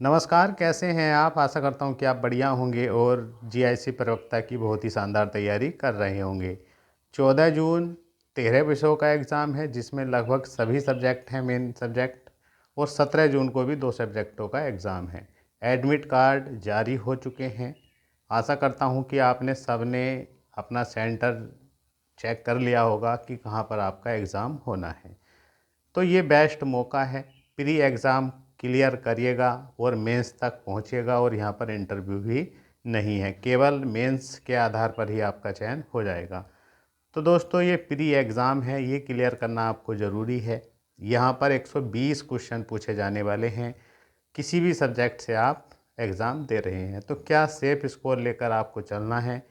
नमस्कार, कैसे हैं आप? आशा करता हूँ कि आप बढ़िया होंगे और जीआईसी प्रवक्ता की बहुत ही शानदार तैयारी कर रहे होंगे। 14 जून 13 विषयों का एग्ज़ाम है जिसमें लगभग सभी सब्जेक्ट हैं मेन सब्जेक्ट, और 17 जून को भी 2 सब्जेक्टों का एग्ज़ाम है। एडमिट कार्ड जारी हो चुके हैं। आशा करता हूँ कि आपने सबने अपना सेंटर चेक कर लिया होगा कि कहाँ पर आपका एग्ज़ाम होना है। तो ये बेस्ट मौका है, प्री एग्ज़ाम क्लियर करिएगा और मेंस तक पहुंचिएगा, और यहाँ पर इंटरव्यू भी नहीं है, केवल मेंस के आधार पर ही आपका चयन हो जाएगा। तो दोस्तों, ये प्री एग्ज़ाम है, ये क्लियर करना आपको ज़रूरी है। यहाँ पर 120 क्वेश्चन पूछे जाने वाले हैं। किसी भी सब्जेक्ट से आप एग्ज़ाम दे रहे हैं तो क्या सेफ स्कोर लेकर आपको चलना है,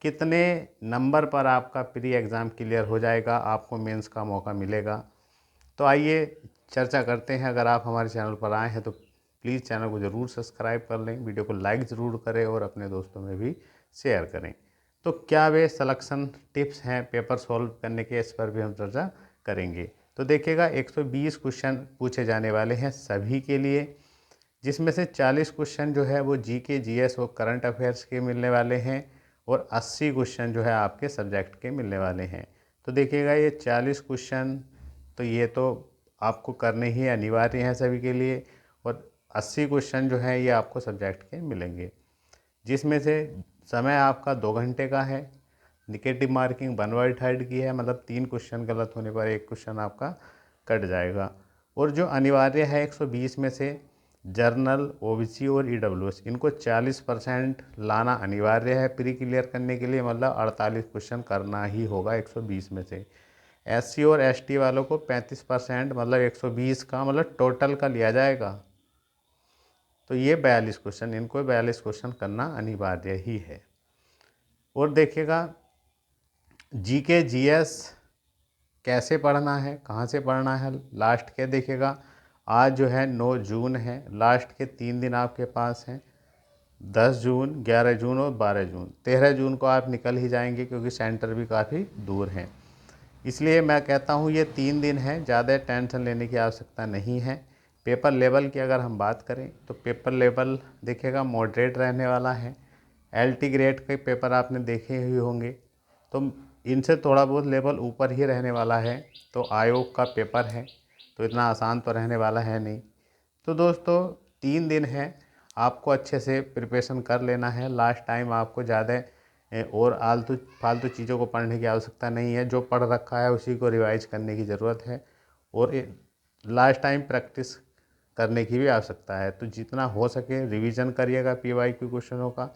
कितने नंबर पर आपका प्री एग्ज़ाम क्लियर हो जाएगा, आपको मेंस का मौका मिलेगा। तो आइए चर्चा करते हैं। अगर आप हमारे चैनल पर आए हैं तो प्लीज़ चैनल को ज़रूर सब्सक्राइब कर लें, वीडियो को लाइक ज़रूर करें और अपने दोस्तों में भी शेयर करें। तो क्या वे सिलेक्शन टिप्स हैं पेपर सॉल्व करने के, इस पर भी हम चर्चा करेंगे। तो देखिएगा, 120 क्वेश्चन पूछे जाने वाले हैं सभी के लिए, जिसमें से 40 क्वेश्चन जो है वो जीके, जीएस और करंट अफेयर्स के मिलने वाले हैं, और 80 क्वेश्चन जो है आपके सब्जेक्ट के मिलने वाले हैं। तो देखिएगा, ये 40 क्वेश्चन तो ये तो आपको करने ही अनिवार्य हैं सभी के लिए, और 80 क्वेश्चन जो हैं ये आपको सब्जेक्ट के मिलेंगे, जिसमें से समय आपका 2 घंटे का है। निगेटिव मार्किंग 1/3 की है, मतलब 3 क्वेश्चन गलत होने पर 1 क्वेश्चन आपका कट जाएगा। और जो अनिवार्य है 120 में से जर्नल, ओबीसी और ईडब्ल्यूएस, इनको 40% लाना अनिवार्य है प्री क्लियर करने के लिए, मतलब 48 क्वेश्चन करना ही होगा 120 में से। एससी और एसटी वालों को 35%, मतलब 120 का, मतलब टोटल का लिया जाएगा। तो ये 42 क्वेश्चन, इनको 42 क्वेश्चन करना अनिवार्य ही है। और देखिएगा, जीके जीएस कैसे पढ़ना है, कहाँ से पढ़ना है, लास्ट के देखिएगा, आज जो है 9 जून है, लास्ट के 3 दिन आपके पास हैं, 10 जून, 11 जून और 12 जून। 13 जून को आप निकल ही जाएंगे क्योंकि सेंटर भी काफ़ी दूर हैं। इसलिए मैं कहता हूँ ये 3 दिन है, ज़्यादा टेंशन लेने की आवश्यकता नहीं है। पेपर लेवल की अगर हम बात करें तो पेपर लेवल देखिएगा मॉडरेट रहने वाला है। एलटी ग्रेड के पेपर आपने देखे ही होंगे, तो इनसे थोड़ा बहुत लेवल ऊपर ही रहने वाला है। तो आयोग का पेपर है तो इतना आसान तो रहने वाला है नहीं। तो दोस्तों, 3 दिन है, आपको अच्छे से प्रिपरेशन कर लेना है। लास्ट टाइम आपको ज़्यादा और आलतू फालतू चीज़ों को पढ़ने की आवश्यकता नहीं है, जो पढ़ रखा है उसी को रिवाइज करने की ज़रूरत है, और लास्ट टाइम प्रैक्टिस करने की भी आवश्यकता है। तो जितना हो सके रिवीजन करिएगा पीवाईक्यू क्वेश्चनों का,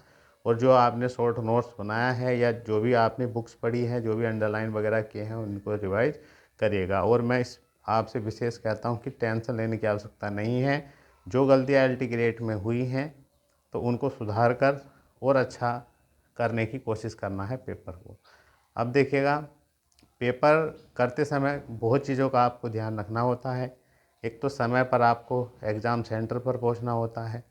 और जो आपने शॉर्ट नोट्स बनाया है या जो भी आपने बुक्स पढ़ी हैं, जो भी अंडरलाइन वगैरह किए हैं, उनको रिवाइज करिएगा। और मैं इस आपसे विशेष कहता हूँ कि टेंशन लेने की आवश्यकता नहीं है। जो गलतियाँ एलटी ग्रेड में हुई हैं तो उनको सुधार कर और अच्छा करने की कोशिश करना है पेपर को। अब देखिएगा, पेपर करते समय बहुत चीज़ों का आपको ध्यान रखना होता है। एक तो समय पर आपको एग्ज़ाम सेंटर पर पहुंचना होता है,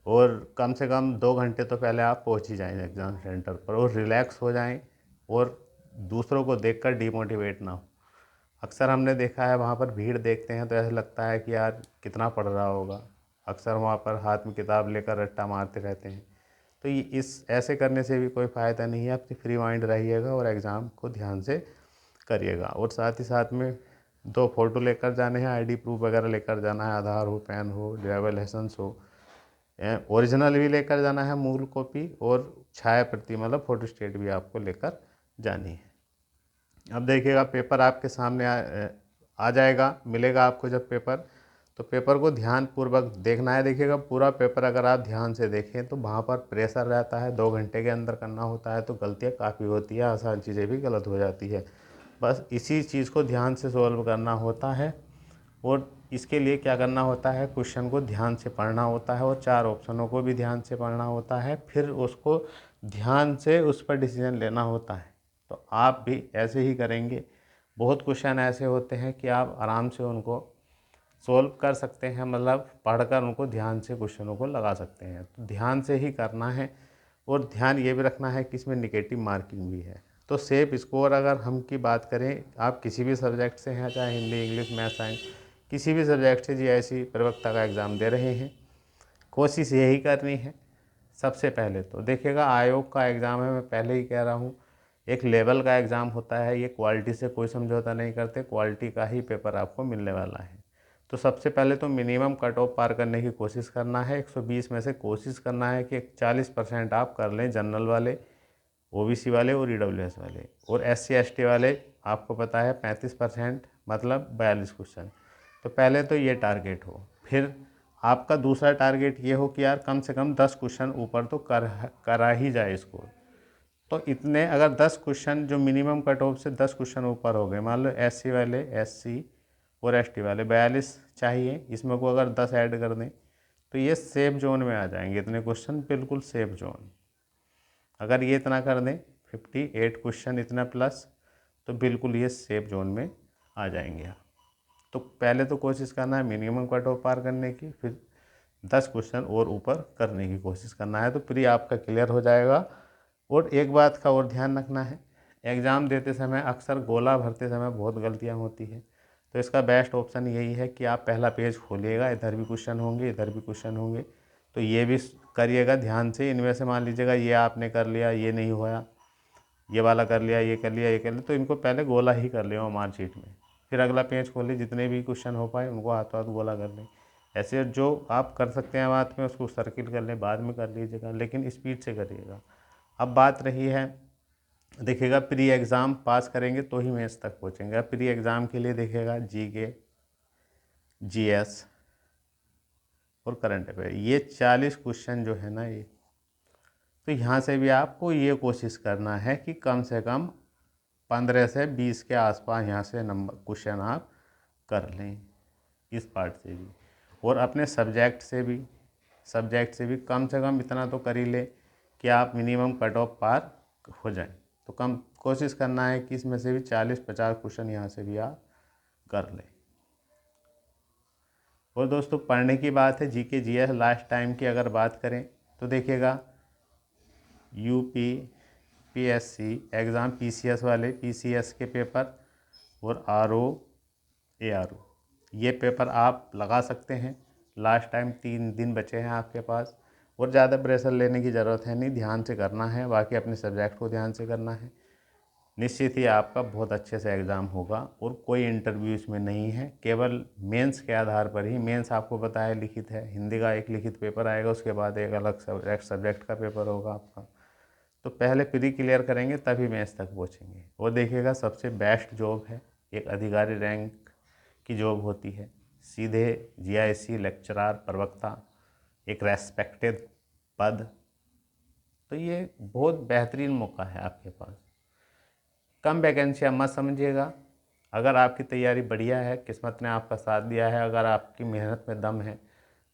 और कम से कम 2 घंटे तो पहले आप पहुंच ही जाएं एग्ज़ाम सेंटर पर, और रिलैक्स हो जाएं, और दूसरों को देखकर डिमोटिवेट ना हो। अक्सर हमने देखा है वहाँ पर भीड़ देखते हैं तो ऐसा लगता है कि यार कितना पढ़ रहा होगा, अक्सर वहाँ पर हाथ में किताब लेकर रट्टा मारते रहते हैं। तो ये इस ऐसे करने से भी कोई फ़ायदा नहीं है। आप फ्री माइंड रहिएगा और एग्ज़ाम को ध्यान से करिएगा। और साथ ही साथ में 2 फ़ोटो लेकर जाने हैं, आईडी प्रूफ वगैरह लेकर जाना है, आधार हो, पैन हो, ड्राइवर लाइसेंस हो, ओरिजिनल भी लेकर जाना है, मूल कॉपी, और छाया प्रति मतलब फ़ोटोस्टेट भी आपको लेकर जानी है। अब देखिएगा, पेपर आपके सामने आ जाएगा, मिलेगा आपको जब पेपर, तो पेपर को ध्यानपूर्वक देखना है। देखिएगा, पूरा पेपर अगर आप ध्यान से देखें तो वहाँ पर प्रेशर रहता है, 2 घंटे के अंदर करना होता है, तो गलतियाँ काफ़ी होती है, आसान चीज़ें भी गलत हो जाती है। बस इसी चीज़ को ध्यान से सॉल्व करना होता है, और इसके लिए क्या करना होता है, क्वेश्चन को ध्यान से पढ़ना होता है, और 4 ऑप्शनों को भी ध्यान से पढ़ना होता है, फिर उसको ध्यान से उस पर डिसीजन लेना होता है। तो आप भी ऐसे ही करेंगे। बहुत क्वेश्चन ऐसे होते हैं कि आप आराम से उनको सोल्व कर सकते हैं, मतलब पढ़कर उनको ध्यान से क्वेश्चनों को लगा सकते हैं। तो ध्यान से ही करना है, और ध्यान ये भी रखना है कि इसमें निगेटिव मार्किंग भी है। तो सेफ स्कोर अगर हम की बात करें, आप किसी भी सब्जेक्ट से हैं, चाहे हिंदी, इंग्लिश, मैथ, साइंस, किसी भी सब्जेक्ट से जी ऐसी प्रवक्ता का एग्ज़ाम दे रहे हैं, कोशिश यही करनी है। सबसे पहले तो देखिएगा, आयोग का एग्ज़ाम है, मैं पहले ही कह रहा हूँ, एक लेवल का एग्ज़ाम होता है, ये क्वालिटी से कोई समझौता नहीं करते, क्वालिटी का ही पेपर आपको मिलने वाला है। तो सबसे पहले तो मिनिमम कट ऑफ पार करने की कोशिश करना है। 120 में से कोशिश करना है कि 40% आप कर लें, जनरल वाले, ओबीसी वाले और ईडब्ल्यूएस वाले। और एससी एसटी वाले आपको पता है 35%, मतलब 42 क्वेश्चन। तो पहले तो ये टारगेट हो। फिर आपका दूसरा टारगेट ये हो कि यार कम से कम 10 क्वेश्चन ऊपर तो करा ही जाए इसको। तो इतने अगर 10 क्वेश्चन जो मिनिमम कट ऑफ से 10 क्वेश्चन ऊपर हो गए, मान लो एससी वाले, एससी और एसटी वाले 42 चाहिए, इसमें को अगर 10 ऐड कर दें तो ये सेफ जोन में आ जाएंगे। इतने क्वेश्चन बिल्कुल सेफ जोन। अगर ये इतना कर दें 58 क्वेश्चन इतना प्लस, तो बिल्कुल ये सेफ जोन में आ जाएंगे आप। तो पहले तो कोशिश करना है मिनिमम कट ऑफ पार करने की, फिर 10 क्वेश्चन और ऊपर करने की कोशिश करना है, तो प्री आपका क्लियर हो जाएगा। और एक बात का और ध्यान रखना है, एग्ज़ाम देते समय अक्सर गोला भरते समय बहुत गलतियां होती हैं। तो इसका बेस्ट ऑप्शन यही है कि आप पहला पेज खोलिएगा, इधर भी क्वेश्चन होंगे, इधर भी क्वेश्चन होंगे, तो ये भी करिएगा ध्यान से। इनमें से मान लीजिएगा ये आपने कर लिया, ये नहीं हुआ, ये वाला कर लिया, ये कर लिया, ये कर लिया, तो इनको पहले गोला ही कर लिया मार्कशीट में। फिर अगला पेज खोलिए, जितने भी क्वेश्चन हो पाए उनको हाथों हाथ गोला कर लें। ऐसे जो आप कर सकते हैं बात में, उसको सर्किल कर लें, बाद में कर लीजिएगा, लेकिन स्पीड से करिएगा। अब बात रही है, देखिएगा प्री एग्ज़ाम पास करेंगे तो ही मेंस तक पहुँचेंगे। अब प्री एग्ज़ाम के लिए देखिएगा जीके, जीएस और करंट अफेयर, ये 40 क्वेश्चन जो है ना, ये तो यहाँ से भी आपको ये कोशिश करना है कि कम से कम 15 से 20 के आसपास यहाँ से नंबर क्वेश्चन आप कर लें, इस पार्ट से भी। और अपने सब्जेक्ट से भी कम से कम इतना तो कर ही ले कि आप मिनिमम कट ऑफ पार हो जाएं। तो कम कोशिश करना है कि इसमें से भी 40-50 क्वेश्चन यहाँ से भी आप कर लें। और दोस्तों पढ़ने की बात है, जीके जीएस लास्ट टाइम की अगर बात करें तो देखिएगा, यूपी पीएससी एग्ज़ाम, पीसीएस वाले पीसीएस के पेपर और आरओ एआरओ, ये पेपर आप लगा सकते हैं। लास्ट टाइम 3 दिन बचे हैं आपके पास, और ज़्यादा प्रेशर लेने की ज़रूरत है नहीं, ध्यान से करना है, बाकी अपने सब्जेक्ट को ध्यान से करना है। निश्चित ही आपका बहुत अच्छे से एग्ज़ाम होगा, और कोई इंटरव्यू इसमें नहीं है, केवल मेंस के आधार पर ही। मेंस आपको पता है लिखित है, हिंदी का एक लिखित पेपर आएगा, उसके बाद एक अलग सब्जेक्ट का पेपर होगा आपका। तो पहले प्री क्लियर करेंगे तभी मेंस तक पहुँचेंगे। और देखिएगा सबसे बेस्ट जॉब है, एक अधिकारी रैंक की जॉब होती है, सीधे जीआईसी लेक्चरर प्रवक्ता, एक रेस्पेक्टेड पद। तो ये बहुत बेहतरीन मौका है आपके पास। कम वैकेंसी आप मत समझिएगा, अगर आपकी तैयारी बढ़िया है, किस्मत ने आपका साथ दिया है, अगर आपकी मेहनत में दम है,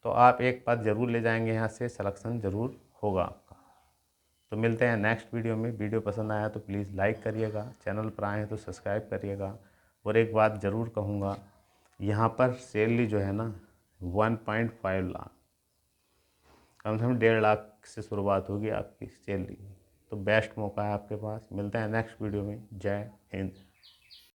तो आप एक पद ज़रूर ले जाएंगे, यहाँ से सिलेक्शन ज़रूर होगा आपका। तो मिलते हैं नेक्स्ट वीडियो में। वीडियो पसंद आया तो प्लीज़ लाइक करिएगा, चैनल पर आए हैं तो सब्सक्राइब करिएगा। और एक बात ज़रूर कहूँगा, यहाँ पर सैलरी जो है ना 1.5 लाख, कम से कम 1.5 लाख से शुरुआत होगी आपकी सैलरी। तो बेस्ट मौका है आपके पास। मिलते हैं नेक्स्ट वीडियो में। जय हिंद।